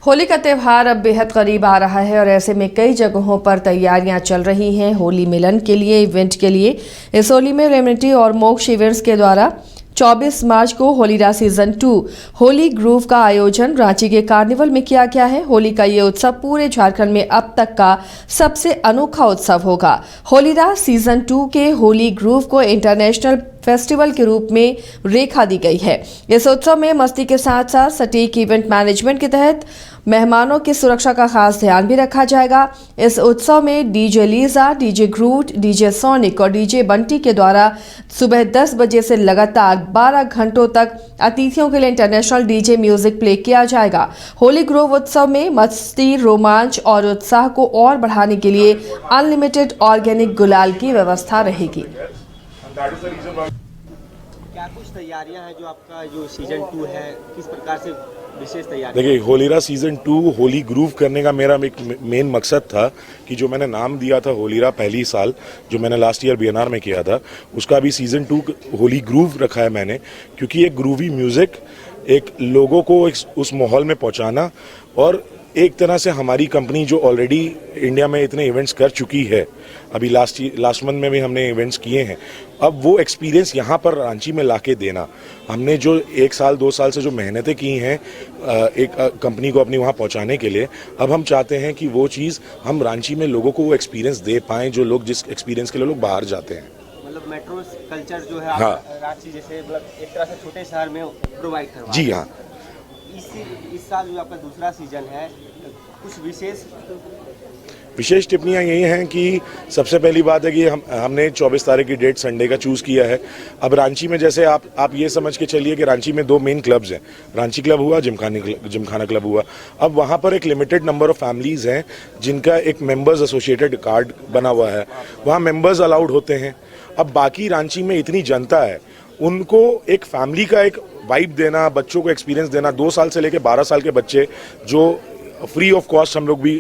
होली का त्यौहार अब बेहद करीब आ रहा है और ऐसे में कई जगहों पर तैयारियां चल रही हैं होली मिलन के लिए, इवेंट के लिए। इस होली में रेमेनिटी और मोक्ष इवेंट्स के द्वारा 24 मार्च को होलीरा सीजन 2 होली ग्रूव का आयोजन रांची के कार्निवल में किया गया है। होली का ये उत्सव पूरे झारखंड में अब तक का सबसे अनोखा उत्सव होगा। होलीरा सीजन 2 के होली ग्रूव को इंटरनेशनल फेस्टिवल के रूप में रेखा दी गई है। इस उत्सव में मस्ती के साथ साथ सटीक इवेंट मैनेजमेंट के तहत मेहमानों की सुरक्षा का खास ध्यान भी रखा जाएगा। इस उत्सव में डीजे लीजा, डीजे ग्रूट, डीजे सोनिक और डीजे बंटी के द्वारा सुबह 10 बजे से लगातार 12 घंटों तक अतिथियों के लिए इंटरनेशनल डीजे म्यूजिक प्ले किया जाएगा। होली ग्रूव उत्सव में मस्ती, रोमांच और उत्साह को और बढ़ाने के लिए अनलिमिटेड ऑर्गेनिक गुलाल की व्यवस्था रहेगी। क्या कुछ तैयारियां हैं जो आपका जो सीजन 2 है, किस प्रकार से विशेष तैयारी? देखिए, होलीरा सीजन 2 होली ग्रूव करने का मेरा एक मेन मकसद था कि जो मैंने नाम दिया था होलीरा पहली साल जो मैंने लास्ट ईयर बीएनआर में किया था, उसका अभी सीजन 2 होली ग्रूव रखा है मैंने, क्योंकि एक ग्रूवी म्यूजिक एक लोगों को उस माहौल में पहुंचाना और एक तरह से हमारी कंपनी जो ऑलरेडी इंडिया में इतने इवेंट्स कर चुकी है, अभी लास्ट मंथ में भी हमने इवेंट्स किए हैं, अब वो एक्सपीरियंस यहाँ पर रांची में लाके देना। हमने जो 1 साल 2 साल से जो मेहनतें की हैं एक कंपनी को अपनी वहाँ पहुँचाने के लिए, अब हम चाहते हैं कि वो चीज़ हम रांची में लोगों को वो एक्सपीरियंस दे पाएँ जो लोग जिस एक्सपीरियंस के लिए लोग बाहर जाते हैं। मतलब मेट्रो कल्चर जो है, हाँ, रांची जैसे मतलब एक तरह से छोटे शहर में प्रोवाइड करवा। जी हाँ। इस साल जो आपका दूसरा सीजन है, कुछ विशेष टिप्पणियाँ यही हैं कि सबसे पहली बात है कि हमने 24 तारीख की डेट संडे का चूज़ किया है। अब रांची में जैसे आप ये समझ के चलिए कि रांची में 2 मेन क्लब्स हैं, रांची क्लब हुआ, जिमखाना क्लब हुआ। अब वहाँ पर एक लिमिटेड नंबर ऑफ फैमिलीज़ हैं जिनका एक मेंबर्स एसोसिएटेड कार्ड बना हुआ है, वहाँ मेंबर्स अलाउड होते हैं। अब बाकी रांची में इतनी जनता है, उनको एक फैमिली का एक वाइब देना, बच्चों को एक्सपीरियंस देना, 2 साल से लेकर 12 साल के बच्चे जो फ्री ऑफ कॉस्ट हम लोग भी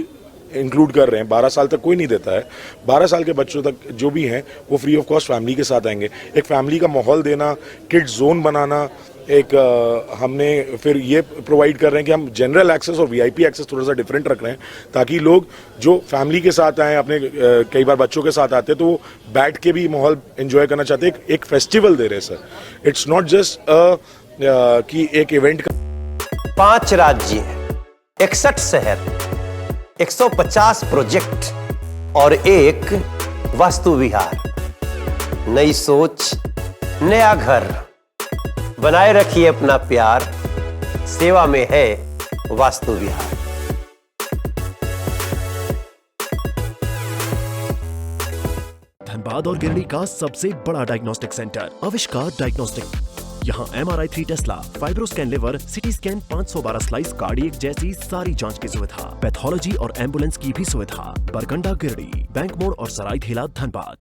इंक्लूड कर रहे हैं। 12 साल तक कोई नहीं देता है, 12 साल के बच्चों तक जो भी हैं वो फ्री ऑफ कॉस्ट फैमिली के साथ आएंगे। एक फैमिली का माहौल देना, किड्स जोन बनाना, एक हमने फिर ये प्रोवाइड कर रहे हैं कि हम जनरल एक्सेस और वीआईपी एक्सेस थोड़ा सा डिफरेंट रख रहे हैं, ताकि लोग जो फैमिली के साथ आए, अपने कई बार बच्चों के साथ आते हैं तो वो बैठ के भी माहौल एंजॉय करना चाहते हैं। एक फेस्टिवल दे रहे हैं सर, इट्स नॉट जस्ट कि एक इवेंट का। 5 राज्य, 61 शहर, 150 प्रोजेक्ट और एक वास्तु विहार। नई सोच, नया घर, बनाए रखिए अपना प्यार, सेवा में है वास्तु विहार। धनबाद और गिरडी का सबसे बड़ा डायग्नोस्टिक सेंटर आविष्कार डायग्नोस्टिक। यहाँ MRI 3 Tesla, fibroscan liver, CT scan 512 slice cardiac जैसी सारी जांच की सुविधा, पैथोलॉजी और एम्बुलेंस की भी सुविधा। बरकंडा गिरडी, बैंक मोड़ और सराय ठेला धनबाद।